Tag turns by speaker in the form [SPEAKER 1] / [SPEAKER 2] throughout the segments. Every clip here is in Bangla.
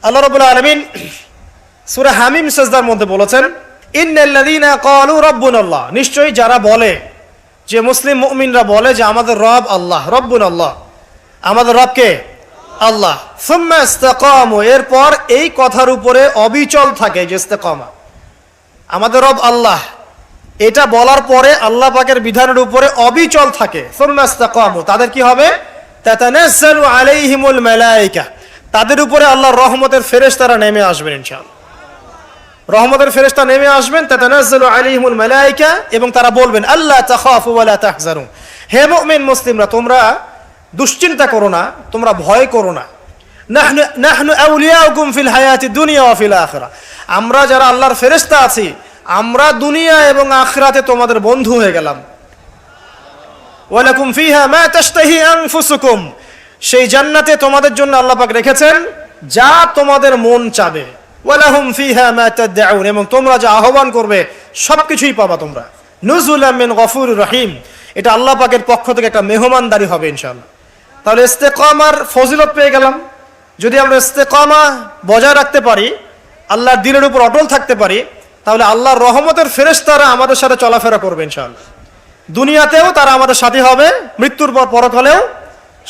[SPEAKER 1] আল্লাহ রাব্বুল আলামিন সূরা হামিম সিজদার মধ্যে বলেছেন, ইন্নাল্লাযীনা ক্বালু রাব্বুনাল্লাহ, নিশ্চয়ই যারা বলে, যে মুসলিম মুমিনরা বলে যে আমাদের রব আল্লাহ, রব্বুনাল্লাহ, আমাদের রব কে? আল্লাহ। সুম্মা ইসতাকামু, এরপর এই কথার উপরে অবিচল থাকে, যে ইস্তেকামা, আমাদের রব আল্লাহ, এটা বলার পরে আল্লাহ পাকের বিধানের উপরে অবিচল থাকে। সুম্মা ইসতাকামু, তাদের কি হবে? তাতানাজ্জালু আলাইহিমুল মালায়েকা, তাদের উপরে আল্লাহর রহমতের ফেরেশতারা নেমে আসবেন ইনশাআল্লাহ। রহমতের ফেরেশতা নেমে আসবেন, তাতানাজ্জালু আলাইহিমুল মালায়েকা, এবং তারা বলবেন আল্লা তাখাফু ওয়া লা তাহজানু, হে মুমিন মুসলিমরা, তোমরা দুশ্চিন্তা করো না, তোমরা ভয় করো না। নাহনু আউলিয়াউকুম ফিল হায়াতিদ দুনিয়া ওয়া ফিল আখিরাহ, আমরা যারা আল্লাহর ফেরেশতা আছি, আমরা দুনিয়া এবং আখিরাতে তোমাদের বন্ধু হয়ে গেলাম। ওয়া লাকুম ফিহা মা তাশতাহি আনফুসুকুম, সেই জান্নাতে তোমাদের জন্য আল্লাহ পাক রেখেছেন যা তোমাদের মন চাবে। ওয়া লাহুম ফিহা মা তাদউন, এবং তোমরা যা আহ্বান করবে সবকিছুই পাবা তোমরা। নুজুলাম মিন গফুরির রহিম, এটা আল্লাহ পাকের পক্ষ থেকে একটা মেহমানদারি হবে ইনশাআল্লাহ। তাহলে ইস্তেকামার ফজিলত পেয়ে গেলাম। যদি আমরা ইস্তেকামা বজায় রাখতে পারি, আল্লাহর দ্বীনের উপর অটল থাকতে পারি, তাহলে আল্লাহর রহমতের ফেরেশতারা আমাদের সাথে চলাফেরা করবে ইনশাআল্লাহ। দুনিয়াতেও তারা আমাদের সাথী হবে, মৃত্যুর পর পরকালেও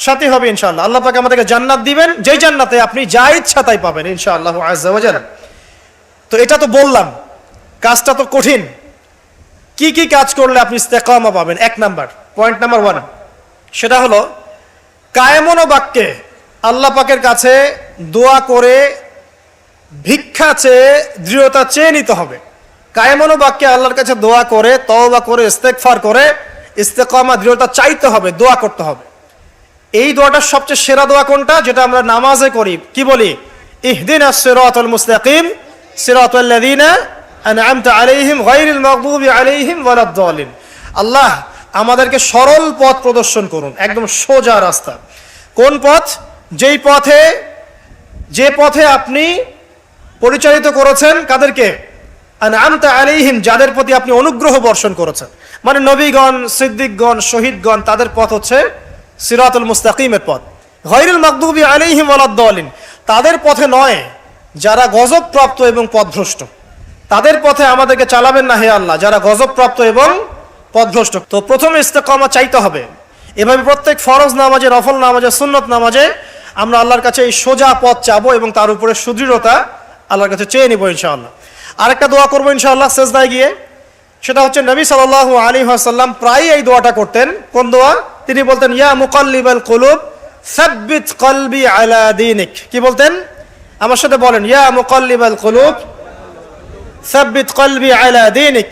[SPEAKER 1] সাথী হবে ইনশাআল্লাহ। আল্লাহ পাক আমাদেরকে জান্নাত দিবেন, যেই জান্নাতে আপনি যা ইচ্ছা তাই পাবেন ইনশাআল্লাহ আযজা ওয়া জাল্লা। তো এটা তো বললাম, কাজটা তো কঠিন। কি কি কাজ করলে আপনি ইস্তেকামা পাবেন? এক নাম্বার, পয়েন্ট নাম্বার 1, সেটা হলো কায়েমন বাক্যে আল্লাহ পাকের কাছে দোয়া করে, ভিক্ষা চেয়ে, দৃঢ়তা চেয়ে নিতে হবে। কায়েমন বাক্যে আল্লাহর কাছে দোয়া করে, তওবা করে, ইস্তেগফার করে ইস্তেকামা, দৃঢ়তা চাইতে হবে, দোয়া করতে হবে। এই দোয়াটার সবচেয়ে সেরা দোয়া কোনটা? যেটা আমরা নামাজে করি। কি বলি? ইহদিনাস সিরাতাল মুস্তাকিম সিরাতাল্লাযীনা আনআমতা আলাইহিম গায়রিল মাগদুবি আলাইহিম ওয়ালাদ-দাল্লিন। আল্লাহ আমাদেরকে সরল পথ প্রদর্শন করুন, একদম সোজা রাস্তা। কোন পথ? যে পথে আপনি পরিচালিত করেছেন কাদেরকে? আনআমতা আলাইহিম, যাদের প্রতি আপনি অনুগ্রহ বর্ষণ করেছেন, মানে নবীগণ, সিদ্দিকগণ, শহীদগণ, তাদের পথ হচ্ছে সিরাতুল মুস্তাকিমের পথ। গায়রিল মাগদুবি আলাইহিম ওয়ালাদ-দাল্লিন, তাদের পথে নয় যারা গজবপ্রাপ্ত এবং পথভ্রষ্ট, তাদের পথে আমাদেরকে চালাবেন না হে আল্লাহ, যারা গজবপ্রাপ্ত এবং পথভ্রষ্ট। তো প্রথমে ইস্তেকামা চাইতে হবে। এভাবে প্রত্যেক ফরজ নামাজে, নফল নামাজে, সুন্নত নামাজে আমরা আল্লাহর কাছে এই সোজা পথ চাবো এবং তার উপরে সুদৃঢ়তা আল্লাহর কাছে চেয়ে নিব ইনশাআল্লাহ। আরেকটা দোয়া করবো ইনশাআল্লাহ সেজদায় গিয়ে, সেটা হচ্ছে নবী সাল্লাল্লাহু আলাইহি ওয়াসাল্লাম প্রায় এই দোয়াটা করতেন। কোন দোয়া? তিনি বলতেন ইয়া মুকাল্লিবাল কুলুব সাব্বিত কলবি আলা দীনিক। কি বলতেন? আমার সাথে বলেন, ইয়া মুকাল্লিবাল কুলুব সাব্বিত কলবি আলা দীনিক।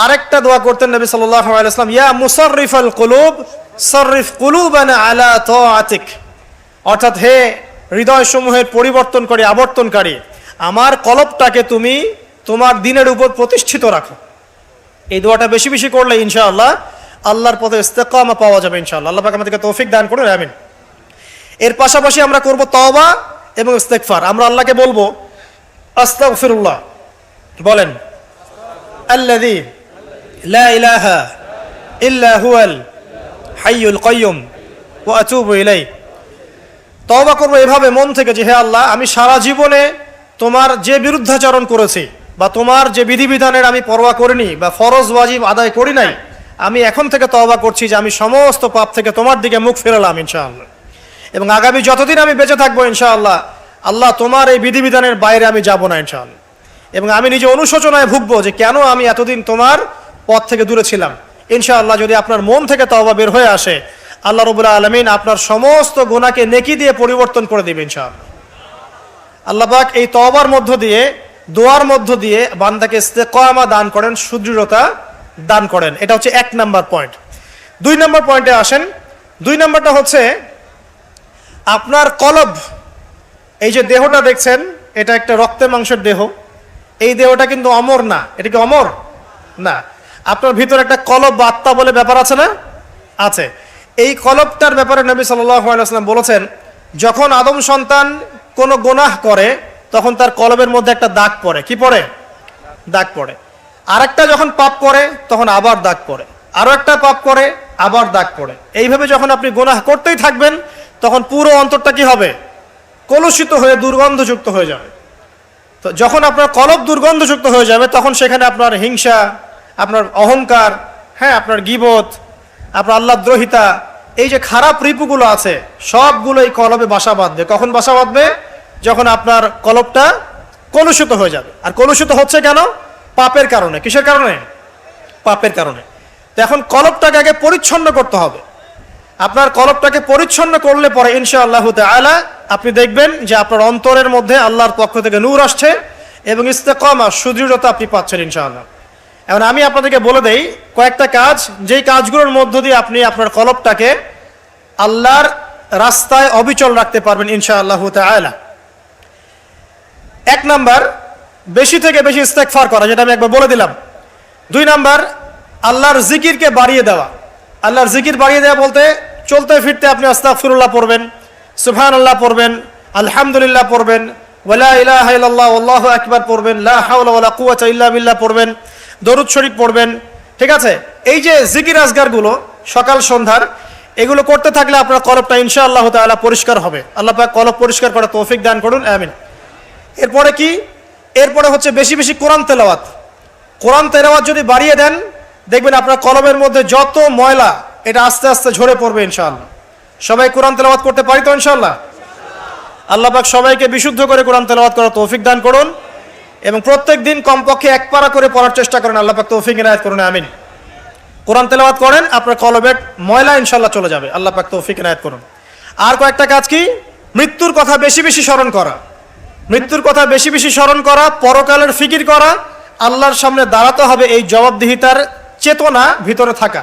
[SPEAKER 1] আরেকটা দোয়া করতেন নবী সাল্লাল্লাহু আলাইহি ওয়াসাল্লাম, ইয়া মুসাররিফাল কুলুব সাররিফ কুলুবানা আলা তাআতিক, অর্থাৎ হে হৃদয় সমূহের পরিবর্তনকারী, আবর্তনকারী, আমার কলবটাকে তুমি তোমার দ্বীনের উপর প্রতিষ্ঠিত রাখো। এই দোয়াটা বেশি বেশি করলে ইনশাআল্লাহ আল্লাহর পথে ইস্তেকামা পাওয়া যাবে ইনশাআল্লাহ। আল্লাহ পাক আমাদেরকে তৌফিক দান করুন, আমিন। এর পাশাপাশি আমরা করব তওবা এবং ইস্তেগফার। আমরা আল্লাহকে বলবো আস্তাগফিরুল্লাহ, বলেন আল্লাযী লা ইলাহা ইল্লা হুয়াল হাইয়ুল কাইয়্যুম ওয়া আতুবু ইলাইহি। তওবা করব এভাবে মন থেকে যে হে আল্লাহ, আমি সারা জীবনে তোমার যে বিরুদ্ধাচরণ করেছি, বা তোমার যে বিধিবিধানের আমি পরোয়া করিনি, বা ফরজ ওয়াজিব আদায় করি নাই, আমি এখন থেকে তওবা করছি যে আমি সমস্ত পাপ থেকে তোমার দিকে মুখ ফেরালাম ইনশাআল্লাহ। এবং আগামী যতদিন আমি বেঁচে থাকবো ইনশাআল্লাহ, আল্লাহ তোমার এই বিধিবিধানের বাইরে আমি যাব না ইনশাআল্লাহ। এবং আমি নিজে অনুশোচনায় ভুগবো যে কেন আমি এতদিন তোমার পথ থেকে দূরে ছিলাম। ইনশাআল্লাহ যদি আপনার মন থেকে তওবা বের হয়ে আসে, আল্লাহ রাব্বুল আলামিন আপনার সমস্ত গুনাহকে নেকি দিয়ে পরিবর্তন করে দিবেন ইনশাআল্লাহ। আল্লাহ পাক এই তওবার মধ্য দিয়ে, দোয়ার মধ্য দিয়ে বান্দাকে ইস্তেকামা দান করেন, সুদৃঢ়তা দান করেন। এটা হচ্ছে 1 নাম্বার পয়েন্ট। 2 নাম্বার পয়েন্টে আসেন। 2 নাম্বারটা হচ্ছে আপনার কলব। এই যে দেহটা দেখছেন, এটা একটা রক্তে মাংসের দেহ। এই দেহটা কিন্তু অমর না। এটা কি অমর? না। আপনার ভিতরে একটা কলব বা আত্মা বলে ব্যাপার আছে না? আছে। এই কলবটার ব্যাপারে নবী সাল্লাল্লাহু আলাইহি ওয়াসাল্লাম বলেছেন, যখন আদম সন্তান কোনো গুনাহ করে তখন তার কলবের মধ্যে একটা দাগ পড়ে। কি পড়ে? দাগ পড়ে। আরেকটা যখন পাপ করে তখন আবার দাগ পড়ে, আরো একটা পাপ করে আবার দাগ পড়ে। এইভাবে যখন আপনি গুনাহ করতেই থাকবেন তখন পুরো অন্তরটা কি হবে? কলুষিত হয়ে দুর্গন্ধযুক্ত হয়ে যাবে। তো যখন আপনার কলব দুর্গন্ধযুক্ত হয়ে যাবে তখন সেখানে আপনার হিংসা, আপনার অহংকার, হ্যাঁ, আপনার গীবত, আপনার আল্লাহদ্রোহিতা, এই যে খারাপ রিপুগুলো আছে সবগুলো এই কলবে বাসা বাঁধবে। কখন বাসা বাঁধবে? যখন আপনার কলবটা কলুষিত হয়ে যাবে। আর কলুষিত হচ্ছে কেন? পাপের কারণে। কিসের কারণে? পাপের কারণে। তো এখন কলবটাকে আগে পরিচ্ছন্ন করতে হবে। আপনার কলবটাকে পরিচ্ছন্ন করলে পরে ইনশাআল্লাহ তাআলা আপনি দেখবেন যে আপনার অন্তরের মধ্যে আল্লাহর পক্ষ থেকে নূর আসছে এবং ইস্তেকামা, সুদৃঢ়তা আপনি পাচ্ছেন ইনশাআল্লাহ। এখন আমি আপনাদেরকে বলে দেই কয়েকটা কাজ, যেই কাজগুলোর মধ্য দিয়ে আপনি আপনার কলবটাকে আল্লাহর রাস্তায় অবিচল রাখতে পারবেন ইনশাআল্লাহ তাআলা। 1 নাম্বার, বেশি থেকে বেশি ইস্তেগফার করা, যেটা আমি একবার বলে দিলাম। 2 নাম্বার, আল্লাহর জিকিরকে বাড়িয়ে দেওয়া। আল্লাহর জিকির বাড়িয়ে দেওয়া বলতে চলতে ফিরতে আপনি আস্তাগফিরুল্লাহ পড়বেন, সুবহানাল্লাহ পড়বেন, আলহামদুলিল্লাহ পড়বেন, ওয়ালা ইলাহা ইল্লাল্লাহ আল্লাহু আকবার পড়বেন, লা হাওলা ওয়ালা কুওয়াতা ইল্লা বিল্লাহ পড়বেন, দরুদ শরীফ পড়বেন। ঠিক আছে? এই যে জিকির আজগারগুলো সকাল সন্ধ্যার, এগুলো করতে থাকলে আপনার কলবটা ইনশাআল্লাহ তাআলা পরিষ্কার হবে। আল্লাহ পাক কলব পরিষ্কার করার তৌফিক দান করুন, আমিন। এরপরে কি? এরপরে হচ্ছে বেশি বেশি কোরআন তেলাওয়াত। কোরআন তেলাওয়াত যদি বাড়িয়ে দেন দেখবেন আপনার কলবের মধ্যে যত ময়লা এটা আস্তে আস্তে ঝরে পড়বে ইনশাআল্লাহ। সবাই কোরআন তেলাওয়াত করতে পারি তো ইনশাআল্লাহ? আল্লাহ পাক সবাইকে বিশুদ্ধ করে কোরআন তেলাওয়াত করার তৌফিক দান করুন এবং প্রত্যেক দিন কমপক্ষে 1 পারা করে পড়ার চেষ্টা করেন। আল্লাহ পাক তৌফিক ইনায়াত করুন, আমিন। কোরআন তেলাওয়াত করেন, আপনার কলবের ময়লা ইনশাআল্লাহ চলে যাবে। আল্লাহ পাক তৌফিক ইনায়াত করুন। আর কয়েকটা কাজ কি? মৃত্যুর কথা বেশি বেশি স্মরণ করা। মৃত্যুর কথা বেশি বেশি স্মরণ করা, পরকালের ফিকির করা, আল্লাহর সামনে দাঁড়াতে হবে এই জবাবদিহিতার চেতনা ভিতরে থাকা।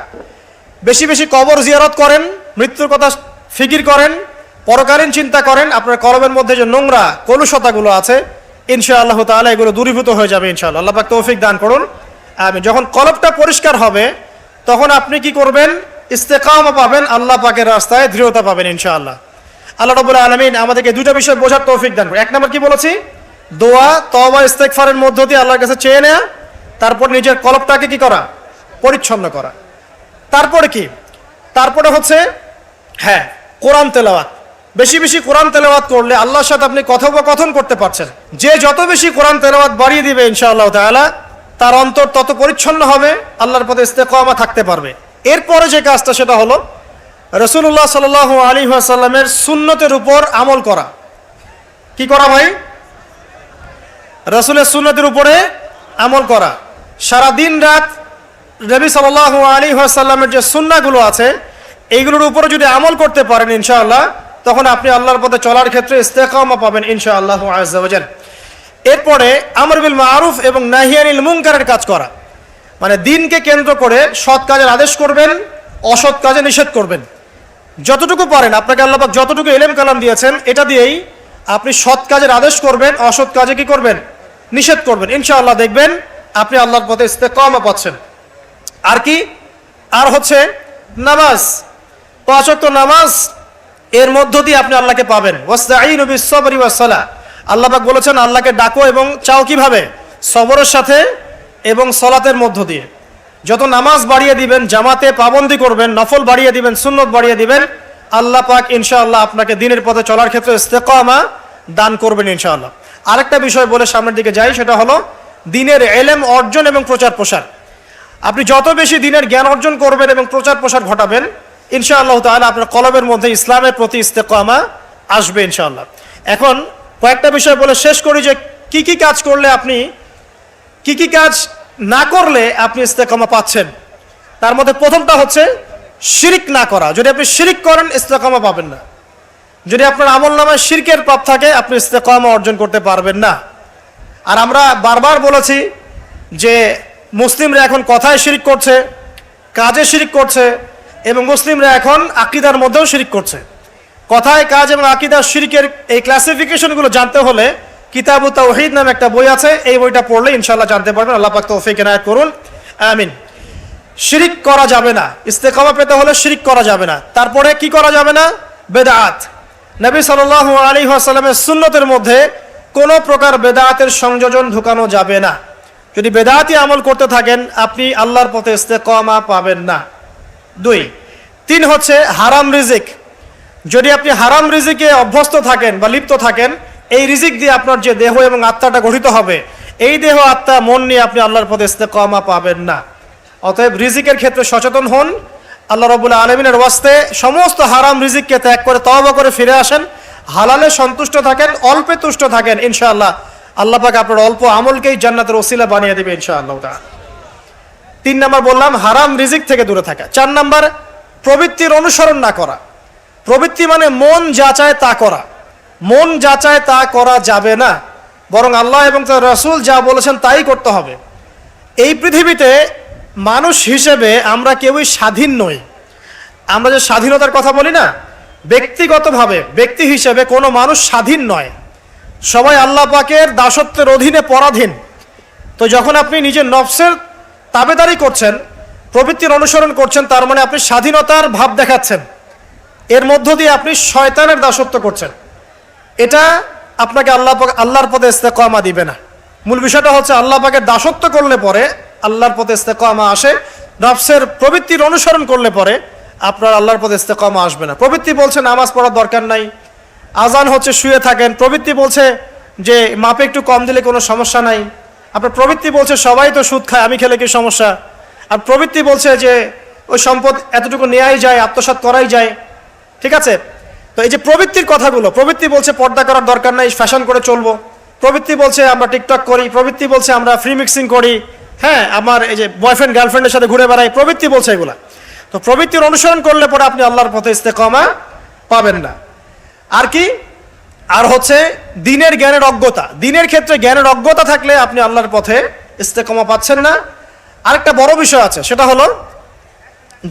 [SPEAKER 1] বেশি বেশি কবর জিয়ারত করেন, মৃত্যুর কথা ফিকির করেন, পরকালীন চিন্তা করেন। আপনার কলবের মধ্যে যে নোংরা কলুষতাগুলো আছে ইনশাআল্লাহ তাআলা এগুলো দূরীভূত হয়ে যাবে ইনশাআল্লাহ। আল্লাহ পাক তৌফিক দান করুন, আমিন। যখন কলবটা পরিষ্কার হবে তখন আপনি কি করবেন? ইস্তেকামা পাবেন, আল্লাহ পাকের রাস্তায় দৃঢ়তা পাবেন ইনশাআল্লাহ। আল্লাহ রাব্বুল আলামিন আমাদেরকে 2টা বিষয় বোঝার তৌফিক দান করুন। 1 নাম্বার কি বলেছি? দোয়া, তওবা, ইস্তেগফারের মধ্য দিয়ে আল্লাহর কাছে চেয়ে নেওয়া, তারপর নিজের কলবটাকে কি করা? পরিচ্ছন্ন করা। তারপরে কি? তারপরে হচ্ছে হ্যাঁ, কোরআন তেলাওয়াত। বেশি বেশি কোরআন তেলাওয়াত করলে আল্লাহর সাথে আপনি কথোপকথন করতে পারছেন। যে যত বেশি কোরআন তেলাওয়াত বাড়িয়ে দিবে ইনশাআল্লাহ তাআলা তার অন্তর তত পরিচ্ছন্ন হবে, আল্লাহর পথে ইস্তেকামা থাকতে পারবে। এরপরে যে কাজটা সেটা হলো রাসূলুল্লাহ সাল্লাল্লাহু আলাইহি ওয়াসাল্লামের সুন্নতের উপর আমল করা। কি করা ভাই? রাসূলের সুন্নতের উপরে আমল করা। সারা দিন রাত নবী সাল্লাল্লাহু আলাইহি ওয়াসাল্লামের যে সুন্নাহগুলো আছে এইগুলোর উপরে যদি আমল করতে পারেন ইনশাআল্লাহ তখন আপনি আল্লাহর পথে চলার ক্ষেত্রে ইস্তেকামা পাবেন ইনশাআল্লাহ আযজা ওয়া জাল। এরপরে আমর বিল মারুফ এবং নাহি আনিল মুনকারের কাজ করা, মানে দিনকে কেন্দ্র করে সৎ কাজের আদেশ করবেন, অসৎ কাজে নিষেধ করবেন। যতটুকু পারেন, আপনাকে আল্লাহ পাক যতটুকু ইলম কালাম দিয়েছেন এটা দিয়েই আপনি সৎ কাজের আদেশ করবেন, অসৎ কাজে কি করবেন? নিষেধ করবেন। ইনশাআল্লাহ দেখবেন আপনি আল্লাহর পথে ইস্তেকামা পাচ্ছেন। আর কি? আর হচ্ছে নামাজ, 5 ওয়াক্ত নামাজ, এর মধ্য দিয়ে আপনি আল্লাহকে পাবেন। ওয়াস্তাঈনু বিস-সাবরি ওয়াস-সালাহ। আল্লাহ পাক বলেছেন আল্লাহকে ডাকো এবং চাও কিভাবে? সবরের সাথে এবং সালাতের মধ্য দিয়ে। যত নামাজ বাড়িয়ে দিবেন, জামাতে পাবন্দি করবেন, নফল বাড়িয়ে দিবেন, সুন্নত বাড়িয়ে দিবেন, আল্লাহ পাক ইনশাআল্লাহ আপনাকে দ্বীনের পথে চলার ক্ষেত্রে ইস্তেকামা দান করবেন ইনশাআল্লাহ। আরেকটা বিষয় বলে সামনের দিকে যাই, সেটা হলো দ্বীনের ইলম অর্জন এবং প্রচার প্রসার। আপনি যত বেশি দ্বীনের জ্ঞান অর্জন করবেন এবং প্রচার প্রসার ঘটাবেন ইনশাআল্লাহ তাআলা আপনার কলবের মধ্যে ইসলামের প্রতি ইস্তেকামা আসবে ইনশাআল্লাহ। এখন কয়েকটা বিষয় বলে শেষ করি যে কি কি কাজ করলে আপনি, কি কি কাজ না করলে আপনি ইস্তেকামা পাচ্ছেন। তার মধ্যে প্রথমটা হচ্ছে শিরিক না করা। যদি আপনি শিরিক করেন ইস্তেকামা পাবেন না। যদি আপনার আমলনামায় শিরকের পাপ থাকে আপনি ইস্তেকামা অর্জন করতে পারবেন না। আর আমরা বারবার বলেছি যে মুসলিমরা এখন কথায় শিরিক করছে, কাজে শিরিক করছে এবং মুসলিমরা এখন আকীদার মধ্যেও শিরিক করছে। কথায়, কাজ এবং আকীদার শিরকের এই ক্লাসিফিকেশনগুলো জানতে হলে কিতাবুত তাওহীদ নামে একটা বই আছে, এই বইটা পড়লে ইনশাআল্লাহ জানতে পারবেন। আল্লাহ পাক তৌফিক ইনায়াত করুন, আমিন। শিরিক করা যাবে না, ইস্তেকামা পেতে হলে শিরিক করা যাবে না। তারপরে কি করা যাবে না? বেদাত। নবী সাল্লাল্লাহু আলাইহি ওয়াসাল্লামের সুন্নতের মধ্যে কোনো প্রকার বেদাতের সংযোজন ঢুকানো যাবে না। যদি বেদাতি আমল করতে থাকেন আপনি আল্লাহর পথে ইস্তেকামা পাবেন না। 2, 3 হচ্ছে হারাম রিজিক। যদি আপনি হারাম রিজিকে অভ্যস্ত থাকেন বা লিপ্ত থাকেন, এই রিজিক দিয়ে আপনার যে দেহ এবং আত্মাটা গঠিত হবে, এই দেহ আত্মা মন নিয়ে আপনি আল্লাহর পথে ইস্তেকামা পাবেন না। অতএব রিজিকের ক্ষেত্রে সচেতন হন। আল্লাহ রাব্বুল আলামিনের ওয়াস্তে সমস্ত হারাম রিজিককে ত্যাগ করে তওবা করে ফিরে আসেন, হালালে সন্তুষ্ট থাকেন, অল্পে তুষ্ট থাকেন, ইনশাআল্লাহ আল্লাহ পাক আপনার অল্প আমলকেই জান্নাতের ওসিলা বানিয়ে দেবে ইনশাআল্লাহ তাআলা। 3 নাম্বার বললাম হারাম রিজিক থেকে দূরে থাকা। 4 নাম্বার প্রবৃত্তির অনুসরণ না করা। প্রবৃত্তি মানে মন যা চায় তা করা। মন যা চায় তা করা যাবে না, বরং আল্লাহ এবং তার রাসূল যা বলেছেন তাই করতে হবে। এই পৃথিবীতে মানুষ হিসেবে আমরা কেউই স্বাধীন নই। আমরা যে স্বাধীনতার কথা বলি না, ব্যক্তিগতভাবে ব্যক্তি হিসেবে কোনো মানুষ স্বাধীন নয়, সবাই আল্লাহ পাকের দাসত্বের অধীনে পরাধীন। তো যখন আপনি নিজের নফসের তাবেদারি করছেন, প্রবৃত্তির অনুসরণ করছেন, তার মানে আপনি স্বাধীনতার ভাব দেখাচ্ছেন, এর মধ্য দিয়ে আপনি শয়তানের দাসত্ব করছেন। এটা আপনাকে আল্লাহর পথে ইস্তেকামা দিবে না। মূল বিষয়টা হচ্ছে আল্লাহ পাকের দাসত্ব করলে পরে আল্লাহর পথে ইস্তেকামা আসে, নফসের প্রবৃত্তির অনুসরণ করলে পরে আপনার আল্লাহর পথে ইস্তেকামা আসবে না। প্রবৃত্তি বলছে নামাজ পড়ার দরকার নাই, আজান হচ্ছে শুয়ে থাকেন। প্রবৃত্তি বলছে যে মাপে একটু কম দিলে কোনো সমস্যা নাই। আপনার প্রবৃত্তি বলছে সবাই তো সুদ খায়, আমি খেলে কি সমস্যা। আর প্রবৃত্তি বলছে যে ওই সম্পদ এতটুকু নেওয়াই যায়, আত্মসাৎ করাই যায়। ঠিক আছে, তো এই যে প্রবৃত্তির কথাগুলো, প্রবৃত্তি বলছে পর্দা করার দরকার নাই, ফ্যাশন করে চলবো। প্রবৃত্তি বলছে আমরা টিকটক করি। প্রবৃত্তি বলছে আমরা ফ্রি মিক্সিং করি, হ্যাঁ, আমার এই যে বয়ফ্রেন্ড গার্লফ্রেন্ডের সাথে ঘুরে বেড়াই। প্রবৃত্তি বলছে এগুলা। তো প্রবৃত্তির অনুসরণ করলে পরে আপনি আল্লাহর পথে ইস্তেকামা পাবেন না। আর কি, আর হচ্ছে দিনের জ্ঞানের অজ্ঞতা। দিনের ক্ষেত্রে জ্ঞানের অজ্ঞতা থাকলে আপনি আল্লাহর পথে ইস্তেকামা পাচ্ছেন না। আরেকটা বড় বিষয় আছে, সেটা হলো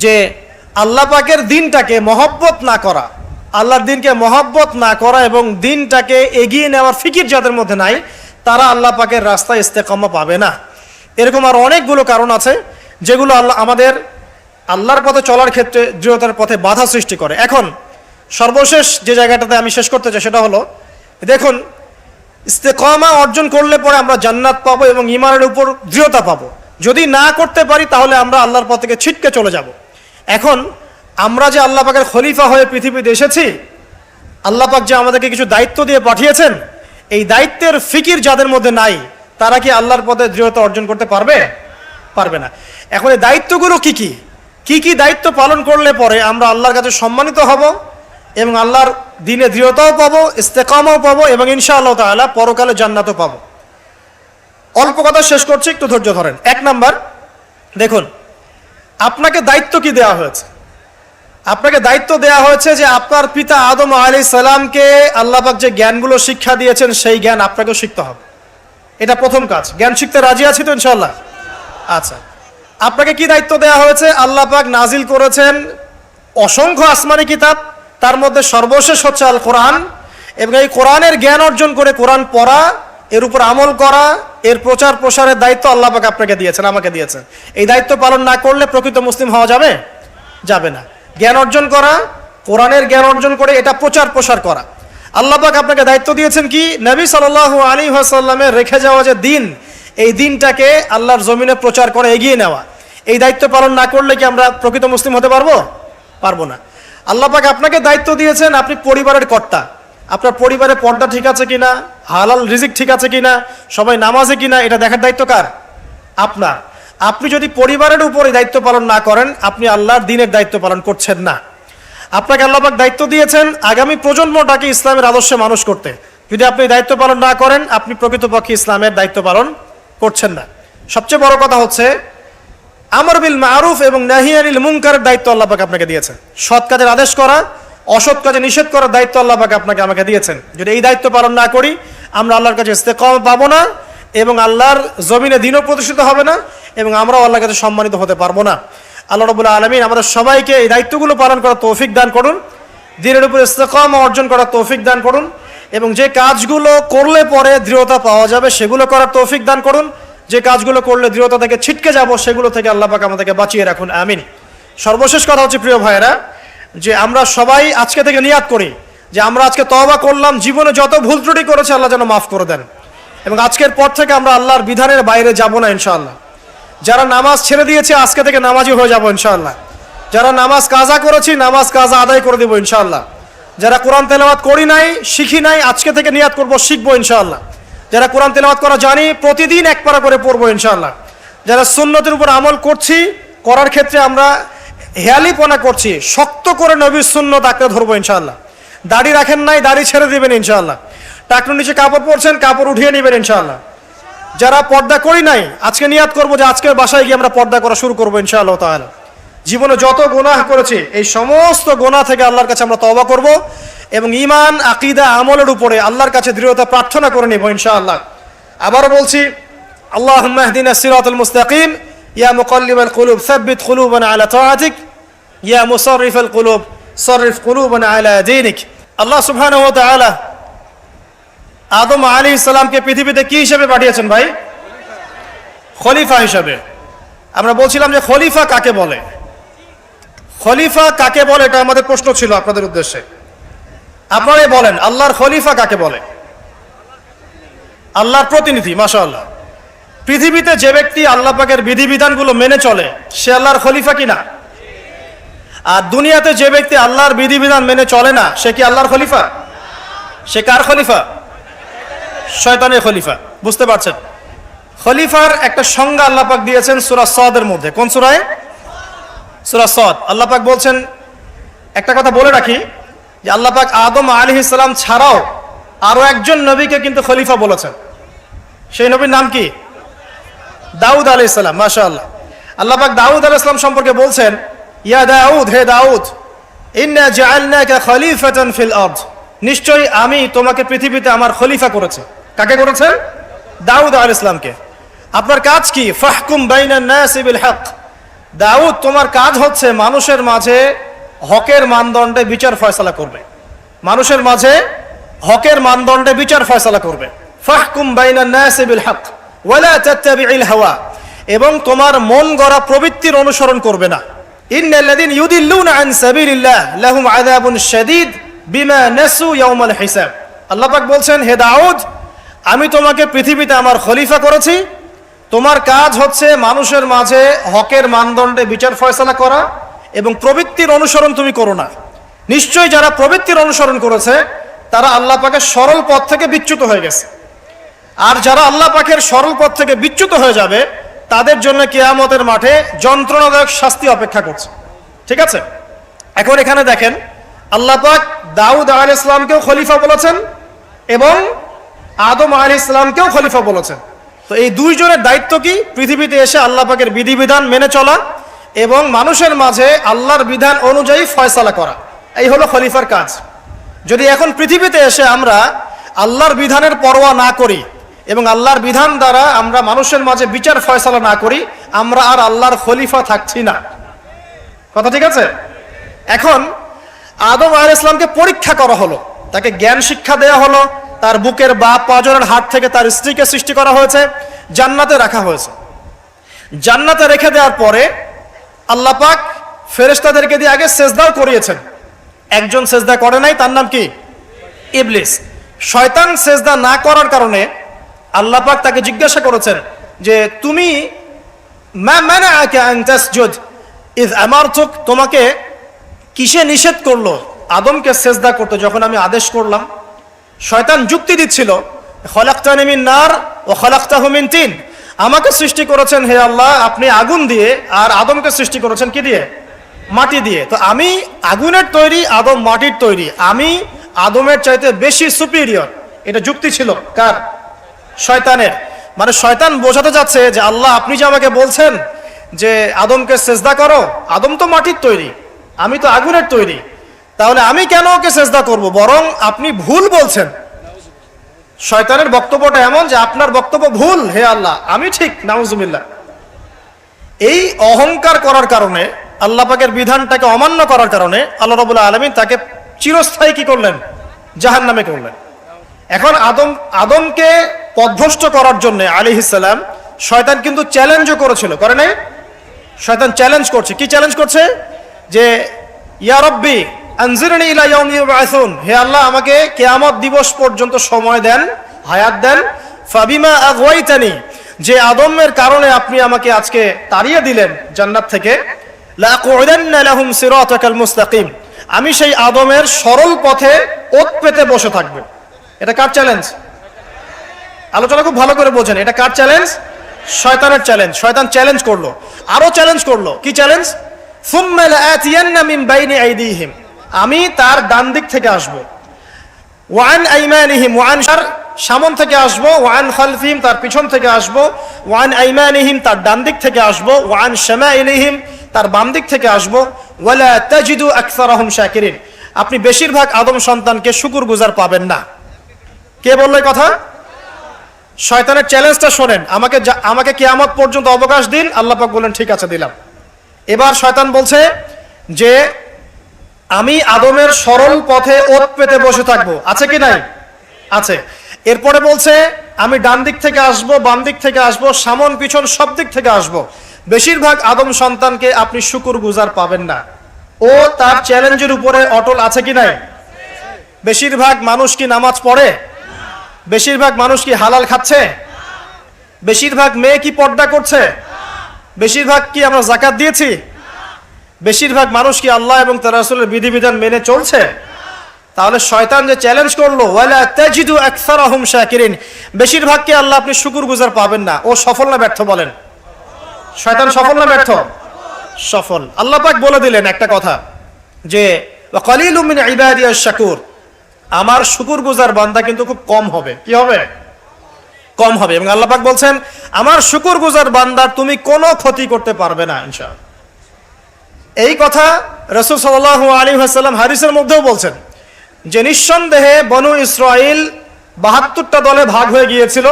[SPEAKER 1] যে আল্লাহ পাকের দিনটাকে মহব্বত না করা, আল্লাহর দিনকে মহব্বত না করা এবং দিনটাকে এগিয়ে নেওয়ার ফিকির যাদের মধ্যে নাই, তারা আল্লাহ পাকের রাস্তায় ইস্তেকামা পাবে না। এরকম আর অনেকগুলো কারণ আছে যেগুলো আমাদের আল্লাহর পথে চলার ক্ষেত্রে দৃঢ়তার পথে বাধা সৃষ্টি করে। এখন সর্বশেষ যে জায়গাটাতে আমি শেষ করতে চাই সেটা হলো, দেখুন, ইস্তেকামা অর্জন করলে পরে আমরা জান্নাত পাবো এবং ঈমানের উপর দৃঢ়তা পাবো। যদি না করতে পারি তাহলে আমরা আল্লাহর পথ থেকে ছিটকে চলে যাব। এখন আমরা যে আল্লাহ পাকের খলিফা হয়ে পৃথিবীতে এসেছি, আল্লাহ পাক যে আমাদেরকে কিছু দায়িত্ব দিয়ে পাঠিয়েছেন, এই দায়িত্বের ফিকির যাদের মধ্যে নাই, তারা কি আল্লাহর পথে দৃঢ়তা অর্জন করতে পারবে? পারবে না। এখন এই দায়িত্বগুলো কি কি কি কি দায়িত্ব পালন করলে পরে আমরা আল্লাহর কাছে সম্মানিত হব এবং আল্লাহর দিনে দৃঢ়তাও পাবো, ইস্তেকামাও পাবো এবং ইনশাআল্লাহ তাআলা পরকালে জান্নাতও পাবো। অল্প কথা শেষ করছি, একটু ধৈর্য ধরেন। 1 নাম্বার, দেখুন, আপনাকে দায়িত্ব কি দেওয়া হয়েছে? আপনাকে দায়িত্ব দেওয়া হয়েছে যে আপনার পিতা আদম আলাইহিস সালামকে আল্লাহ পাক যে জ্ঞানগুলো শিক্ষা দিয়েছেন সেই জ্ঞান আপনাকেও শিখতে হবে। এটা প্রথম কাজ। জ্ঞান শিখতে রাজি আছি তো ইনশাআল্লাহ? আচ্ছা, আপনাকে কি দায়িত্ব দেওয়া হয়েছে? আল্লাহ পাক নাজিল করেছেন অসংখ্য আসমানি কিতাব, তার মধ্যে সর্বশেষ হচ্ছে আল কোরআন, এবং এই কোরআনের জ্ঞান অর্জন করে কোরআন পড়া, এর উপর আমল করা, এর প্রচার প্রসারের দায়িত্ব আল্লাহ পাক আপনাকে দিয়েছেন, আমাকে দিয়েছেন। এই দায়িত্ব পালন না করলে প্রকৃত মুসলিম হওয়া যাবে? যাবে না। জ্ঞান অর্জন করা, কোরআনের জ্ঞান অর্জন করে এটা প্রচার প্রসার করা। আল্লাহ পাক আপনাকে দায়িত্ব দিয়েছেন কি? নবী সাল্লাল্লাহু আলাইহি ওয়াসাল্লামের রেখে যাওয়া যে দিন, এই দিনটাকে আল্লাহর জমিনে প্রচার করে এগিয়ে নেওয়া। এই দায়িত্ব পালন না করলে কি আমরা প্রকৃত মুসলিম হতে পারবো? পারবো না। আল্লাহ পাক আপনাকে দায়িত্ব দিয়েছেন, আপনি পরিবারের কর্তা। আপনার পরিবারে পর্দা ঠিক আছে কিনা, হালাল রিজিক ঠিক আছে কিনা, সবাই নামাজে কিনা, এটা দেখার দায়িত্ব কার? আপনার। আপনি যদি পরিবারের উপরে দায়িত্ব পালন না করেন, আপনি আল্লাহর দ্বীনের দায়িত্ব পালন করছেন না। আপনাকে আল্লাহ পাক দায়িত্ব দিয়েছেন আগামী প্রজন্মটাকে ইসলামের আদর্শে মানুষ করতে। যদি আপনি দায়িত্ব পালন না করেন, আপনি প্রকৃতপক্ষে ইসলামের দায়িত্ব পালন করছেন না। সবচেয়ে বড় কথা হচ্ছে আমর বিল মারুফ এবং নাহি আনিল মুনকারের দায়িত্ব আল্লাহ পাক আপনাকে দিয়েছেন। সৎ কাজের আদেশ করা, অসৎ কাজে নিষেধ করার দায়িত্ব আল্লাহ পাক আপনাকে আমাকে দিয়েছেন। যদি এই দায়িত্ব পালন না করি, আমরা আল্লাহর কাছে ইস্তেকামা পাবো না এবং আল্লাহর জমিনে দ্বীনও প্রতিষ্ঠিত হবে না এবং আমরাও আল্লাহর কাছে সম্মানিত হতে পারবো না। আল্লাহ রাব্বুল আলামিন আমাদের সবাইকে এই দায়িত্বগুলো পালন করার তৌফিক দান করুন, দ্বীনের উপর ইস্তেকামা অর্জন করার তৌফিক দান করুন এবং যে কাজগুলো করলে পরে দৃঢ়তা পাওয়া যাবে সেগুলো করার তৌফিক দান করুন। যে কাজগুলো করলে দৃঢ়তা থেকে ছিটকে যাব সেগুলো থেকে আল্লাহ পাক আমাদেরকে বাঁচিয়ে রাখুন, আমিন। সর্বশেষ কথা হচ্ছে প্রিয় ভাইয়েরা, যে আমরা সবাই আজকে থেকে নিয়াত করি যে আমরা আজকে তওবা করলাম, জীবনে যত ভুল ত্রুটি করেছে আল্লাহ যেন মাফ করে দেন এবং আজকের পর থেকে আমরা আল্লাহর বিধানের বাইরে যাব না ইনশাআল্লাহ। যারা নামাজ ছেড়ে দিয়েছে আজকে থেকে নামাজি হয়ে যাব ইনশাআল্লাহ। যারা নামাজ কাজা করেছি নামাজ কাজা আদায় করে দেবো ইনশাআল্লাহ। যারা কোরআন তেলাওয়াত করি নাই, শিখি নাই, আজকে থেকে নিয়াত করব শিখবো ইনশাআল্লাহ। যারা কোরআন তেলাওয়াত করা জানি, প্রতিদিন এক পারা করে পড়বো ইনশাআল্লাহ। যারা সুন্নতের উপর আমল করছি, করার ক্ষেত্রে আমরা হেয়ালিপনা করছি, শক্ত করে নবীর সুন্নত আঁকড়ে ধরবো ইনশাআল্লাহ। দাড়ি রাখেন নাই, দাড়ি ছেড়ে দিবেন ইনশাআল্লাহ। টাকনুর নিচে কাপড় পরছেন, কাপড় উঠিয়ে নেবেন ইনশাআল্লাহ। যারা পর্দা করি নাই, আজকে নিয়াত করবো যে আজকের বাসায় গিয়ে আমরা পর্দা করা শুরু করবো ইনশাআল্লাহ তাআলা। জীবনে যত গুনাহ করেছি, এই সমস্ত গুনাহ থেকে আল্লাহর কাছে আমরা তওবা করব এবং ঈমান, আকীদা, আমলের উপরে আল্লাহর কাছে দৃঢ়তা প্রার্থনা করে নেব ইনশাআল্লাহ। আবারও বলছি, আল্লাহুম্মা ইহদিনা সিরাতাল মুস্তাকিম, ইয়া মুকাল্লিবাল কুলুব সাব্বিত কুলুবানা আলা তাআতিক, ইয়া মুসাররিফাল কুলুব সাররিফ কুলুবানা আলা দীনিক। আল্লাহ সুবহানাহু ওয়া তাআলা আদম আলাইহিস সালামকে পৃথিবীতে কি হিসেবে পাঠিয়েছেন ভাই? খলিফা হিসেবে। আমরা বলছিলাম যে খলিফা কাকে বলে, খলিফা কাকে বলে, এটা আমাদের প্রশ্ন ছিল আপনাদের উদ্দেশ্যে। আপনারাই বলেন, আল্লাহর খলিফা কাকে বলে? আল্লাহর প্রতিনিধি। মাশাআল্লাহ। পৃথিবীতে যে ব্যক্তি আল্লাহ পাকের বিধিবিধানগুলো মেনে চলে, সে আল্লাহর খলিফা কিনা? আর দুনিয়াতে যে ব্যক্তি আল্লাহর বিধিবিধান মেনে চলে না, সে কি আল্লাহর খলিফা? সে কার খলিফা? শয়তানের খলিফা। বুঝতে পারছেন? খলিফার একটা সংজ্ঞা আল্লাহ পাক দিয়েছেন সূরা সাদের মধ্যে। কোন সূরায়? সূরা সাদ। আল্লাহ পাক বলছেন, একটা কথা বলে রাখি যে আল্লাহ পাক আদম আলাইহিস সালাম ছাড়াও আরো একজন নবীকে কিন্তু খলিফা বলেছেন। সেই নবীর নাম কি? দাউদ আলাইহিস সালাম। মাশাআল্লাহ। আল্লাহ পাক দাউদ আলাইহিস সালাম সম্পর্কে বলছেন, ইয়া দাউদ, হে দাউদ, ইন্না জাআলনাকা খলিফাতান ফিল আরদ, নিশ্চয়ই আমি তোমাকে পৃথিবীতে আমার খলিফা করেছি। কাকে করেছেন? দাউদ আলাইহিস সালামকে। আপনার কাজ কি? ফাহকুম বাইনান নাসি বিল হক, দাউদ তোমার কাজ হচ্ছে মানুষের মাঝে হকের মানদণ্ডে বিচার ফয়সালা করবে। মানুষের মাঝে হকের মানদণ্ডে বিচার ফয়সালা করবে। ফাহকুম বাইনান নাসি বিল হক ওয়ালা তাত্তাবিউল হাওয়া, এবং তোমার মন গড়া প্রবৃত্তির অনুসরণ করবে না। ইন্নাল্লাযীনা ইউদিল্লুনা আন সাবিলিল্লাহ লাহুম আযাবুন শাদীদ বিমা নাসু ইয়াউমাল হিসাব। আল্লাহ পাক বলছেন, হে দাউদ, আমি তোমাকে পৃথিবীতে আমার খলিফা করেছি, তোমার কাজ হচ্ছে মানুষের মাঝে হকের মানদণ্ডে বিচার ফয়সালা করা এবং প্রবৃত্তির অনুসরণ তুমি করো না। নিশ্চয়ই যারা প্রবৃত্তির অনুসরণ করেছে তারা আল্লাহ পাকের সরল পথ থেকে বিচ্যুত হয়ে গেছে। আর যারা আল্লাহ পাকের সরল পথ থেকে বিচ্যুত হয়ে যাবে, তাদের জন্য কিয়ামতের মাঠে যন্ত্রণাদায়ক শাস্তি অপেক্ষা করছে। ঠিক আছে? এখন এখানে দেখেন, আল্লাহ পাক দাউদ আলাইহিস সালামকেও খলিফা বলেছেন এবং আদম আলাইহিস সালামকেও খলিফা বলেছেন। তো এই দুইজনের দায়িত্ব কি? পৃথিবীতে এসে আল্লাহ পাকের বিধিবিধান মেনে চলা এবং মানুষের মাঝে আল্লাহর বিধান অনুযায়ী ফয়সালা করা। এই হলো খলিফার কাজ। যদি এখন পৃথিবীতে এসে আমরা আল্লাহর বিধানের পরোয়া না করি এবং আল্লাহর বিধান দ্বারা আমরা মানুষের মাঝে বিচার ফয়সালা না করি, আমরা আর আল্লাহর খলিফা থাকছি না। কথা ঠিক আছে? এখন আদম আলাইহিস সালামকে পরীক্ষা করা হলো, তাকে জ্ঞান শিক্ষা দেওয়া হলো, তার বুকের বাপ পাঁজরের হাত থেকে তার স্ত্রীকে সৃষ্টি করা হয়েছে, জান্নাতে রাখা হয়েছে। জান্নাতে রেখে দেওয়ার পরে আল্লাহ পাক ফেরেশতাদেরকে দিয়ে আগে সেজদাও করিয়েছেন। একজন সেজদা করে নাই, তার নাম কি? ইবলিস। শয়তান সেজদা না করার কারণে আল্লাহ পাক তাকে জিজ্ঞাসা করেছেন যে তুমি মা মানাআকা আন তাসজুদ ইয আমারতুক, তোমাকে কিসে নিষেধ করলো আদমকে সেজদা করতে যখন আমি আদেশ করলাম? শয়তান যুক্তি দিচ্ছিল, খলাকতানি মিন নার ওয়া খলাকতাহু মিন তিন, আমাকে সৃষ্টি করেছেন হে আল্লাহ আপনি আগুন দিয়ে, আর আদমকে সৃষ্টি করেছেন কি দিয়ে? মাটি দিয়ে। তো আমি আগুনের তৈরি, আদম মাটির তৈরি, আমি আদমের চাইতে বেশি সুপিরিয়র। এটা যুক্তি ছিল কার? শয়তানের। মানে শয়তান বোঝাতে যাচ্ছে যে আল্লাহ আপনি যে আমাকে বলছেন যে আদমকে সেজদা করো, আদম তো মাটির তৈরি, আমি তো আগুনের তৈরি, তাহলে আমি কেন ওকে সেজদা করব? বরং আপনি ভুল বলছেন। শয়তানের বক্তব্যটা এমন যে আপনার বক্তব্য ভুল, হে আল্লাহ আমি ঠিক। নাউজুবিল্লাহ। এই অহংকার করার কারণে, আল্লাহ পাকের বিধানটাকে অমান্য করার কারণে আল্লাহ রাব্বুল আলামিন তাকে চিরস্থায়ী কি করলেন? জাহান্নামে করলেন। এখন আদমকে পথভ্রষ্ট করার জন্য আলাইহিস সালাম শয়তান কিন্তু চ্যালেঞ্জও করেছিল, করে নাই? শয়তান চ্যালেঞ্জ করছে। কি চ্যালেঞ্জ করছে? যে ইয়া রব্বি আনজিরনি ইলা ইয়াউমি ইউবআসুন, হে আল্লাহ আমাকে কিয়ামত দিবস পর্যন্ত সময় দেন, হায়াত দেন। ফাবিমা আগওয়াইতানি, যে আদমের কারণে আপনি আমাকে আজকে তাড়িয়ে দিলেন জান্নাত থেকে, লাআকুদান্না লাহুম সিরাতাকাল মুস্তাকিম, আমি সেই আদমের সরল পথে ওত পেতে বসে থাকবো। এটা কার চ্যালেঞ্জ? আলোচনা খুব ভালো করে বোঝেন, এটা কার চ্যালেঞ্জ? শয়তানের চ্যালেঞ্জ। শয়তান চ্যালেঞ্জ করলো, আরো চ্যালেঞ্জ করলো। কি চ্যালেঞ্জ? সুম্মা লাআতিয়ান্না মিন বাইনি আইদিহিম, আমি তার ডান দিক থেকে আসবো, ওয়ান আইমানিহিম, ওয়ান সামন থেকে আসবো, ওয়ান খালফিহিম, তার পিছন থেকে আসবো, ওয়ান আইমানিহিম, তার ডান দিক থেকে আসবো, ওয়ান শামাইলিহিম, তার বাম দিক থেকে আসবো, ওয়ালা তাজিদু আকসারাহুম শাকিরিন, আপনি বেশিরভাগ আদম সন্তানকে শুকরগুজার পাবেন না। কে বললো এই কথা? শয়তানের চ্যালেঞ্জটা শোনেন, আমাকে কিয়ামত পর্যন্ত অবকাশ দিন। আল্লাহ পাক বলেন ঠিক আছে দিলাম। এবার শয়তান বলছে যে আমি আদমের সরল পথে ওত পেতে বসে থাকবো, আছে কি নাই? আছে। এরপরে বলছে আমি ডান দিক থেকে আসবো, বাম দিক থেকে আসবো, সামন পিছন সব দিক থেকে আসবো, বেশিরভাগ আদম সন্তানকে আপনি শুকরগুজার পাবেন না। ও তার চ্যালেঞ্জের উপরে অটল আছে কি নাই? বেশিরভাগ মানুষ কি নামাজ পড়ে? বেশিরভাগ মানুষ কি হালাল খাচ্ছে? বেশিরভাগ মেয়ে কি পর্দা করছে? বেশিরভাগ কি আমরা যাকাত দিয়েছি? বেশিরভাগ মানুষ কি আল্লাহ এবং তার রাসূলের বিধিবিধান মেনে চলছে? তাহলে শয়তান যে চ্যালেঞ্জ করলো ওয়ালা তাজিদু আকসারাহুম শাকিরিন, বেশিরভাগকে আল্লাহ আপনি শুকরগুজার পাবেন না, ও সফল না ব্যর্থ? বলেন, শয়তান সফল না ব্যর্থ? সফল। আল্লাহ পাক বলে দিলেন একটা কথা যে ওয়া কালিলুম মিন ইবাদিয়াশ শাকুর, আমার শুকরগুজার বান্দা কিন্তু খুব কম হবে। কি হবে? কম হবে। এবং আল্লাহ পাক বলছেন আমার শুকরগুজার বান্দার তুমি কোনো ক্ষতি করতে পারবে না ইনশাআল্লাহ। এই কথা রাসূল সাল্লাল্লাহু আলাইহি ওয়াসাল্লাম হাদিসের মধ্যেও বলছেন যে নিঃসন্দেহে বনু ইসরাইল ৭২টা দলে ভাগ হয়ে গিয়েছিল।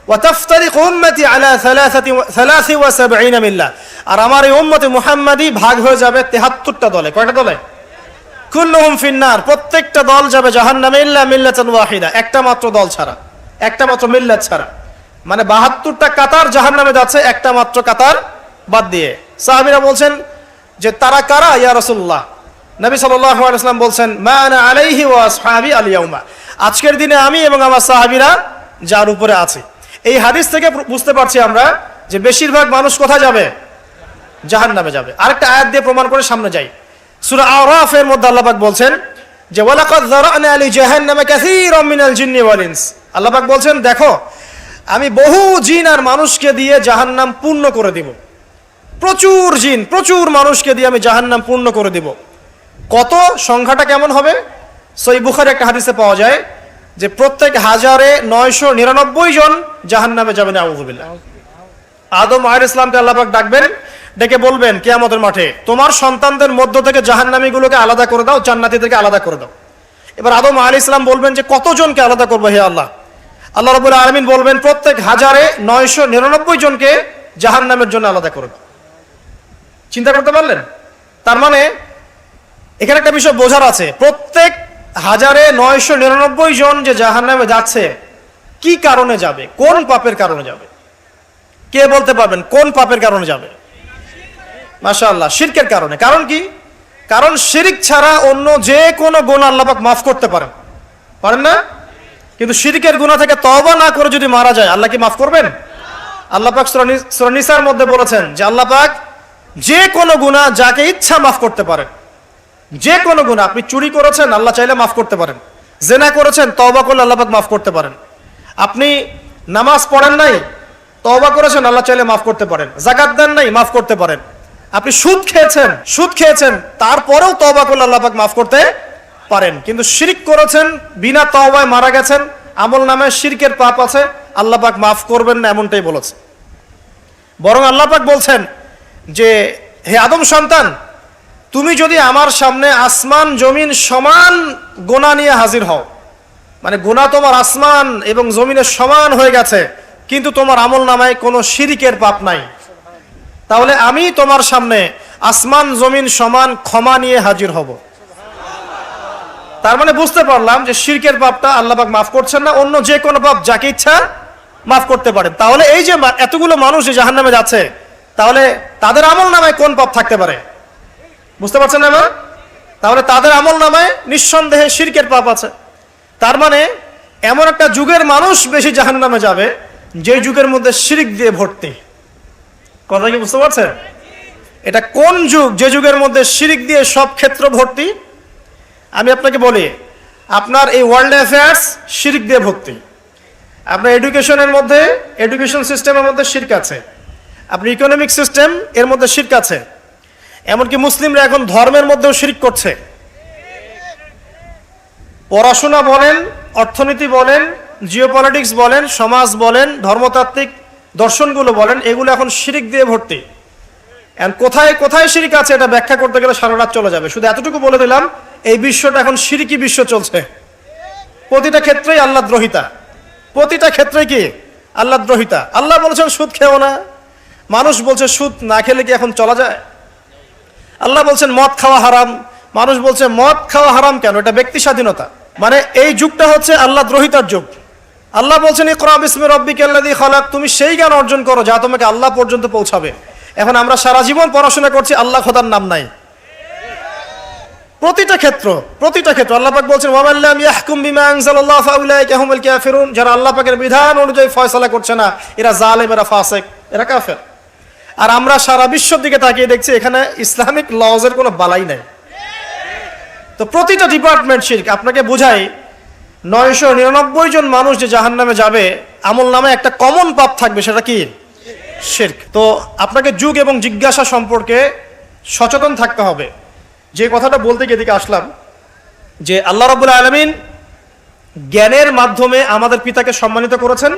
[SPEAKER 1] ওয়া তাফতারিকু উম্মতি আলা ৭৩ মিল্লাহ, আর আমার এই উম্মতে মুহাম্মাদি ভাগ হয়ে যাবে ৭৩টা দলে। কয়টা দলে? কুল্লুহুম ফিন্নার, প্রত্যেকটা দল যাবে জাহান্নামে ইল্লা মিল্লাতান ওয়াহিদা, একটা মাত্র দল ছাড়া, একটা মাত্র মিল্লাত ছাড়া। মানে ৭২টা কাতার জাহান্নামে যাচ্ছে, একটা মাত্র কাতার বাদ দিয়ে। সাহাবীরা বলছেন যে তারা কারা ইয়া রাসূলুল্লাহ? নবী সাল্লাল্লাহু আলাইহি ওয়াসাল্লাম বলছেন মা আনা আলাইহি ওয়া আসহাবি আল ইয়াউমা, আজকের দিনে আমি এবং আমার সাহাবীরা যার উপরে আছে। এই হাদিস থেকে বুঝতে পারছি আমরা যে বেশিরভাগ মানুষ কোথায় যাবে? জাহান্নামে যাবে। আরেকটা আয়াত দিয়ে প্রমাণ করে সামনে যাই। সূরা আরাফের মধ্যে আল্লাহ পাক বলছেন যে ওয়ালাকাদ যারানা লি জাহান্নামা কাসীরাম মিনাল জিন্নি ওয়াল ইনস, আল্লাহ পাক বলছেন দেখো আমি বহু জিন আর মানুষকে দিয়ে জাহান্নাম পূর্ণ করে দিব। প্রচুর জিন, প্রচুর মানুষকে দিয়ে আমি জাহান্নাম পূর্ণ করে দিব। কত? সংখ্যাটা কেমন হবে? সহিহ বুখারী একটা হাদিসে পাওয়া যায় যে প্রত্যেক ১,৯৯৯ জন জাহান্নামে যাবে নাউযুবিল্লাহ। আদম আলাইহিস সালামকে আল্লাহ পাক ডাকবেন, ডেকে বলবেন কিয়ামতের মাঠে তোমার সন্তানদের মধ্য থেকে জাহান্নামীগুলোকে আলাদা করে দাও, জান্নাতীদেরকে আলাদা করে দাও। এবার আদম আলাইহিস সালাম বলবেন যে কতজনকে আলাদা করবো হে আল্লাহ? আল্লাহ রাব্বুল আলামিন বলবেন প্রত্যেক ১,৯৯৯ জনকে জাহান্নামের জন্য আলাদা করে দাও। চিন্তা করতে পারলেন? তার মানে এখানে একটা বিষয় বোঝার আছে, প্রত্যেক ১,৯৯৯ জন যে জাহান্নামে যাচ্ছে কি কারণে যাবে? কোন পাপের কারণে যাবে? কে বলতে পারবেন কোন পাপের কারণে যাবে? মাশাআল্লাহ, শিরকের কারণে। কারণ কি? কারণ শিরক ছাড়া অন্য যে কোনো গুনাহ আল্লাহ পাক মাফ করতে পারেন, পারেন না? কিন্তু শিরকের গুনাহ থেকে তওবা না করে যদি মারা যায় আল্লাহ কি মাফ করবেন? আল্লাহ পাক সূরা নিসার মধ্যে বলেছেন যে আল্লাহ পাক যে কোনো গুনাহ যাকে ইচ্ছা মাফ করতে পারেন। যে কোনো গুনাহ, আপনি চুরি করেছেন আল্লাহ চাইলে মাফ করতে পারেন, জিনা করেছেন তওবা করলে আল্লাহ পাক মাফ করতে পারেন, আপনি নামাজ পড়েন নাই তওবা করেছেন আল্লাহ চাইলে মাফ করতে পারেন, যাকাত দেন নাই মাফ করতে পারেন, আপনি সুদ খেয়েছেন তারপরেও তওবা করলে আল্লাহ পাক মাফ করতে পারেন। কিন্তু শিরক করেছেন, বিনা তওবায় মারা গেছেন, আমল নামে শিরকের পাপ আছে, আল্লাহ পাক মাফ করবেন না এমনটাই বলেছে। বরং আল্লাহ পাক বলছেন যে হে আদম সন্তান তুমি যদি আমার সামনে আসমান জমিন সমান গুনাহ নিয়ে হাজির হও, মানে গুনাহ তোমার আসমান এবং জমিনের সমান হয়ে গেছে কিন্তু তোমার আমল নামায় কোনো শিরকের পাপ নাই, তাহলে আমি তোমার সামনে আসমান জমিন সমান ক্ষমা নিয়ে হাজির হব। তার মানে বুঝতে পারলাম যে শিরকের পাপটা আল্লাহ পাক মাফ করছেন না, অন্য যে কোনো পাপ যাকে ইচ্ছা মাফ করতে পারেন। তাহলে এই যে এতগুলো মানুষ জাহান্নামে যাচ্ছে, তাহলে তাদের আমল নামায় কোন পাপ থাকতে পারে? বুঝতে পারছেন না? তাহলে তাদের আমল নামায় নিঃসন্দেহে শিরকের পাপ আছে। তার মানে এমন একটা যুগের মানুষ বেশি জাহান্নামে যাবে যে যুগের মধ্যে শিরক দিয়ে ভর্তি। কথা কি বুঝতে পারছেন? এটা কোন যুগ? যে যুগের মধ্যে শিরক দিয়ে সব ক্ষেত্র ভর্তি। আমি আপনাকে বলি, আপনার এই ওয়ার্ল্ড অ্যাফেয়ার্স শিরক দিয়ে ভর্তি। আপনার এডুকেশন সিস্টেমের মধ্যে শিরক আছে, আপনার ইকোনমিক সিস্টেম এর মধ্যে শিরক আছে, এমনকি মুসলিমরা এখন ধর্মের মধ্যেও শিরক করছে। পড়াশোনা বলেন, অর্থনীতি বলেন, জিওপলিটিক্স বলেন, সমাজ বলেন, ধর্মতাত্ত্বিক দর্শনগুলো বলেন, এগুলো এখন শিরক দিয়ে ভর্তি। কোথায় কোথায় শিরক আছে এটা ব্যাখ্যা করতে গেলে সারা রাত চলে যাবে। শুধু এতটুকু বলে দিলাম, এই বিশ্বটা এখন শিরকি বিশ্ব চলছে। প্রতিটা ক্ষেত্রেই আল্লাহদ্রোহিতা, প্রতিটা ক্ষেত্রে কি আল্লাহদ্রোহিতা। আল্লাহ বলেছেন সুদ খেও না, মানুষ বলছে সুদ না খেলে কি এখন চলা যায়। আল্লাহ বলছেন মদ খাওয়া হারাম, মানুষ বলছে মদ খাওয়া হারাম কেন, এটা ব্যক্তি স্বাধীনতা। মানে এই যুগটা হচ্ছে আল্লাহদ্রোহিতার যুগ। আল্লাহ বলছেন ইকরা বিসমি রাব্বিকাল্লাযী খালাক, তুমি সেই জ্ঞান অর্জন করো যা তোমাকে আল্লাহ পর্যন্ত পৌঁছাবে। এখন আমরা সারা জীবন পড়াশোনা করছি, আল্লাহ খোদার নাম নাই। প্রতিটা ক্ষেত্র আল্লাহ পাক বলছেন ওয়ামান লাম ইয়াহকুম বিমা আনজালাল্লাহু ফাউলাইকা হুমুল কাফিরুন, যারা আল্লাহ পাকের বিধান অনুযায়ী ফয়সালা করছে না, এরা জালেম, এরা ফাসিক, এরা কাফের। আর আমরা সারা বিশ্বের দিকে তাকিয়ে দেখছি এখানে ইসলামিক লজের কোনো বালাই নাই। তো প্রতিটা ডিপার্টমেন্ট শিরক। আপনাকে বুঝাই, 999 জন মানুষ যে জাহান্নামে যাবে, আমল নামে একটা কমন পাপ থাকবে, সেটা কি? শিরক। তো আপনাকে যুগ এবং জিজ্ঞাসা সম্পর্কে সচেতন থাকতে হবে। যে কথাটা বলতে গিয়ে এদিকে আসলাম, যে আল্লাহ রাব্বুল আলামিন জ্ঞানের মাধ্যমে আমাদের পিতাকে সম্মানিত করেছেন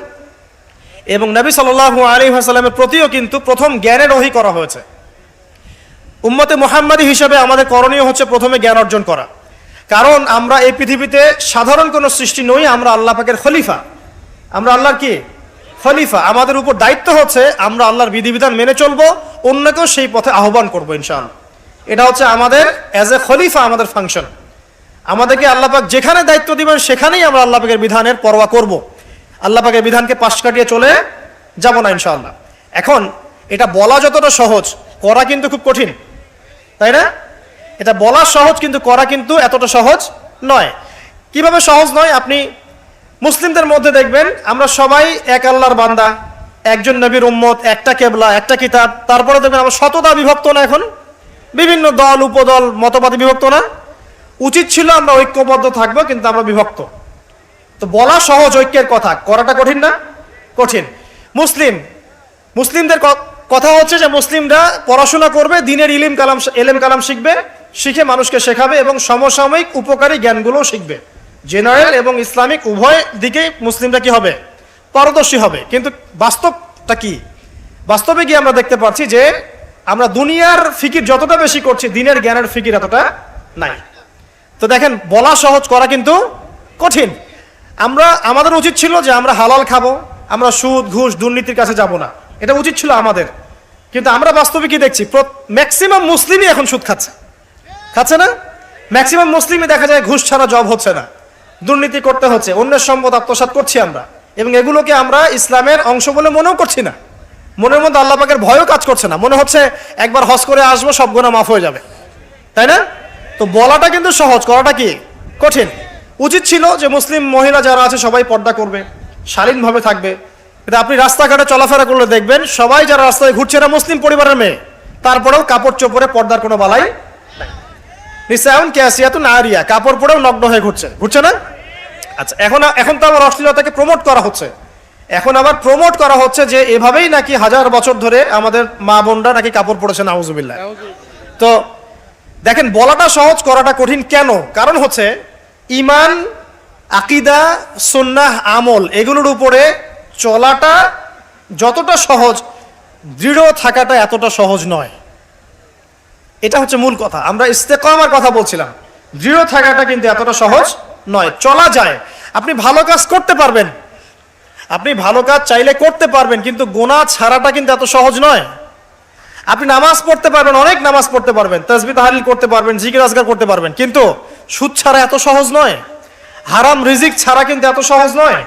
[SPEAKER 1] এবং নবী সাল্লাল্লাহু আলাইহি ওয়াসাল্লামের প্রতিও কিন্তু প্রথম জ্ঞানের ওহী করা হয়েছে। উম্মতে মুহাম্মাদি হিসেবে আমাদের করণীয় হচ্ছে প্রথমে জ্ঞান অর্জন করা। কারণ আমরা এই পৃথিবীতে সাধারণ কোনো সৃষ্টি নই, আমরা আল্লাহ পাকের খলিফা। আমরা আল্লাহর কি খলিফা। আমাদের উপর দায়িত্ব হচ্ছে আমরা আল্লাহর বিধিবিধান মেনে চলবো, অন্যকেও সেই পথে আহ্বান করবো ইনশাআল্লাহ। এটা হচ্ছে আমাদের অ্যাজ এ খলিফা আমাদের ফাংশন। আমাদেরকে আল্লাহ পাক যেখানে দায়িত্ব দিবেন সেখানেই আমরা আল্লাহ পাকের বিধানের পরোয়া করব। আল্লাহ পাকের বিধানকে পাশ কাটিয়ে চলে যাব না ইনশাআল্লাহ। এখন এটা বলা যতটা সহজ, করা কিন্তু খুব কঠিন, তাই না? এটা বলা সহজ, কিন্তু করা কিন্তু এতটা সহজ নয়। কিভাবে সহজ নয়? আপনি মুসলিমদের মধ্যে দেখবেন আমরা সবাই এক আল্লাহর বান্দা, একজন নবীর উম্মত, একটা কেবলা, একটা কিতাব। তারপরে দেখবেন আমরা শততা বিভক্ত না, এখন বিভিন্ন দল উপদল মতবাদে বিভক্ত না। উচিত ছিল আমরা ঐক্যবদ্ধ থাকবো, কিন্তু আমরা বিভক্ত। তো বলা সহজ ঐক্যের কথা, করাটা কঠিন না? কঠিন। মুসলিমদের কথা হচ্ছে যে মুসলিমরা পড়াশোনা করবে, দিনের এলেম কালাম শিখবে, শিখে মানুষকে শেখাবে এবং সমসাময়িক উপকারী জ্ঞানগুলোও শিখবে। জেনারেল এবং ইসলামিক উভয় দিকেই মুসলিমরা কি হবে? পারদর্শী হবে। কিন্তু বাস্তবটা কি? বাস্তবে গিয়ে আমরা দেখতে পাচ্ছি যে আমরা দুনিয়ার ফিকির যতটা বেশি করছি, দিনের জ্ঞানের ফিকির এতটা নাই। তো দেখেন, বলা সহজ, করা কিন্তু কঠিন। আমাদের উচিত ছিল যে আমরা হালাল খাবো, আমরা সুদ ঘুষ দুর্নীতির কাছে যাব না, এটা উচিত ছিল আমাদের। কিন্তু আমরা বাস্তবে কি দেখছি? ম্যাক্সিমাম মুসলিমই এখন সুদ খাচ্ছে না? ম্যাক্সিমাম মুসলিমই দেখা যায় ঘুষ ছাড়া জব হচ্ছে না, দুর্নীতি করতে হচ্ছে, অন্যের সম্পদ আত্মসাৎ করছি আমরা, এবং এগুলোকে আমরা ইসলামের অংশ বলে মনেও করছি না। মনের মধ্যে আল্লাহ পাকের ভয়ও কাজ করছে না, মনে হচ্ছে একবার হজ করে আসবো, সব গুনাহ মাফ হয়ে যাবে, তাই না? তো বলাটা কিন্তু সহজ, করাটা কি কঠিন। উচিত ছিল যে মুসলিম মহিলা যারা আছে সবাই পর্দা করবে, শালীনভাবে থাকবে। কিন্তু আপনি রাস্তাঘাটে চলাফেরা করলে দেখবেন সবাই যারা রাস্তায় ঘুরছে এরা মুসলিম পরিবারের মেয়ে, তারপরেও কাপড় চোপড়ে পর্দার কোনো বালাই নিসাউন কাসিয়াতুন আরিয়া, কাপড় পরেও নগ্ন হয়ে ঘুরছে না? আচ্ছা, এখন তো আবার অশ্লীলতাকে প্রমোট করা হচ্ছে। এখন আবার প্রমোট করা হচ্ছে যে এভাবেই নাকি 1000 বছর ধরে আমাদের মা বোনরা নাকি কাপড় পরেছে, নাউজুবিল্লাহ। তো দেখেন, বলাটা সহজ, করাটা কঠিন কেন? কারণ হচ্ছে ঈমান, আকীদা, সুন্নাহ, আমল, এগুলোর উপরে চলাটা যতটা সহজ, দৃঢ় থাকাটা এতটা সহজ নয়। এটা হচ্ছে মূল কথা। আমরা ইস্তেকামার কথা বলছিলাম, দৃঢ় থাকাটা কিন্তু এতটা সহজ নয়। চলা যায়, আপনি ভালো কাজ করতে পারবেন, আপনি ভালো কাজ চাইলে করতে পারবেন, কিন্তু গুনাহ ছাড়াটা কিন্তু এত সহজ নয়। আপনি নামাজ পড়তে পারবেন, অনেক নামাজ পড়তে পারবেন, তাসবিহ তাহলিল করতে পারবেন, জিকির আজকার করতে পারবেন, কিন্তু সুদ ছাড়া এত সহজ নয়। হারাম রিজিক ছাড়া কিন্তু এত সহজ নয়।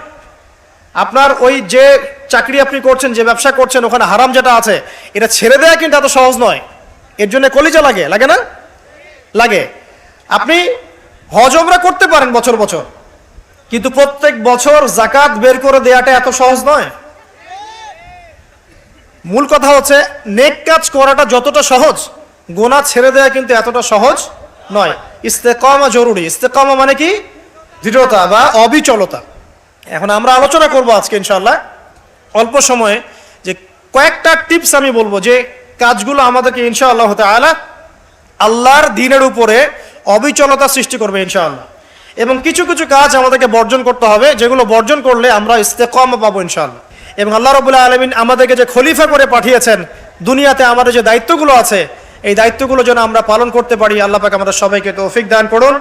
[SPEAKER 1] আপনার ওই যে চাকরি আপনি করছেন, যে ব্যবসা করছেন, ওখানে হারাম যেটা আছে এটা ছেড়ে দেওয়া কিন্তু এত সহজ নয়। এর জন্য কলিজা লাগে না? লাগে। আপনি হজ উমরা করতে পারেন বছর বছর, কিন্তু প্রত্যেক বছর যাকাত বের করে দেওয়াটা এত সহজ নয়। মূল কথা হচ্ছে নেক কাজ করাটা যতটা সহজ, গুনাহ ছেড়ে দেওয়া কিন্তু এতটা সহজ নয়। ইস্তেকামা জরুরি। ইস্তেকামা মানে কি? দৃঢ়তা বা অবিচলতা। এখন আমরা আলোচনা করব আজকে ইনশাআল্লাহ অল্প সময়ে যে কয়েকটা টিপস আমি বলবো যে কাজগুলো আমাদেরকে ইনশাআল্লাহ তাআলা আল্লাহর দ্বীনের উপরে অবিচলতা সৃষ্টি করবে ইনশাআল্লাহ। এবং কিছু কিছু কাজ আমাদেরকে বর্জন করতে হবে, যেগুলো বর্জন করলে আমরা ইস্তেকামা পাবো ইনশাআল্লাহ। এবং আল্লাহ রাব্বুল আলামিন আমাদেরকে যে খলিফা করে পাঠিয়েছেন দুনিয়াতে, আমাদের যে দায়িত্বগুলো আছে এই দায়িত্বগুলো যেন আমরা পালন করতে পারি। আল্লাহ পাক আমাদের সবাইকে তৌফিক দান করুন।